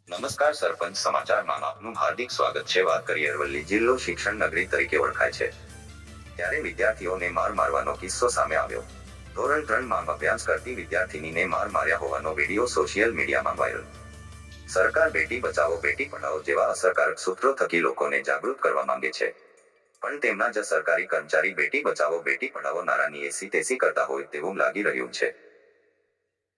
નમસ્કાર, સરપંચ સમાચારમાં આપનું હાર્દિક સ્વાગત છે। વાત કરીએ અરવલ્લી જિલ્લો શિક્ષણ નગરી તરીકે ઓળખાય છે, ત્યારે વિદ્યાર્થીઓને માર મારવાનો કિસ્સો સામે આવ્યો। ધોરણ 3 માં અભ્યાસ કરતી વિદ્યાર્થીનીને માર માર્યા હોવાનો વિડીયો સોશિયલ મીડિયામાં વાયરલ। સરકાર બેટી બચાવો બેટી પઢાઓ જેવા અસરકારક સૂત્રો થકી લોકોને જાગૃત કરવા માંગે છે, પણ તેમના જ સરકારી કર્મચારી બેટી બચાવો બેટી પઢાઓ નારાની એસી તેસી કરતા હોય તેવું લાગી રહ્યું છે।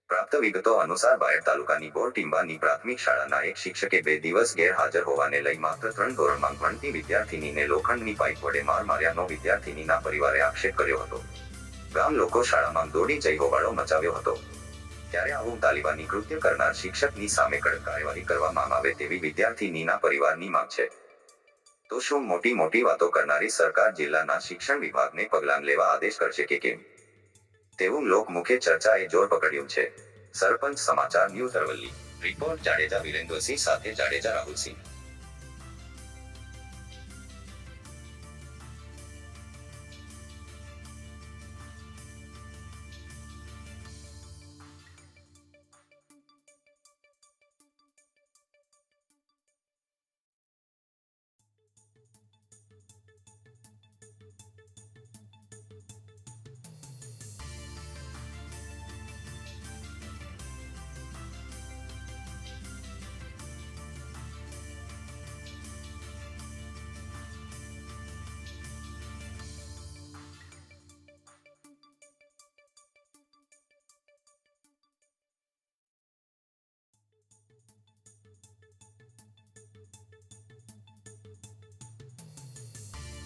પ્રાપ્ત વિગતો અનુસાર બાયડ તાલુકાની બોરટીંબાની પ્રાથમિક શાળાના એક શિક્ષકે 2 દિવસ ગેરહાજર હોવાને લઈ માત્ર 3 ધોરણમાં ભણતી વિદ્યાર્થીનીને લોખંડની પાઇપ વડે માર માર્યાનો વિદ્યાર્થીનીના પરિવારે આક્ષેપ કર્યો હતો। ગામ લોકો શાળામાં દોડી જઈ હોબાળો મચાવ્યો હતો, ત્યારે આવું તાલિબાની કૃત્ય કરનાર શિક્ષકની સામે કડક કાર્યવાહી કરવામાં આવે તેવી વિદ્યાર્થીનીના પરિવારની માંગ છે। તો શું મોટી વાતો કરનારી સરકાર જિલ્લાના શિક્ષણ વિભાગને પગલાં લેવા આદેશ કરશે કે કેમ, તેવું લોકમુખે ચર્ચાએ જોર પકડ્યું છે। સરપંચ સમાચાર ન્યૂઝ અરવલ્લી, રિપોર્ટ જાડેજા વિરેન્દ્રસિંહ સાથે જાડેજા રાહુલસિંહ।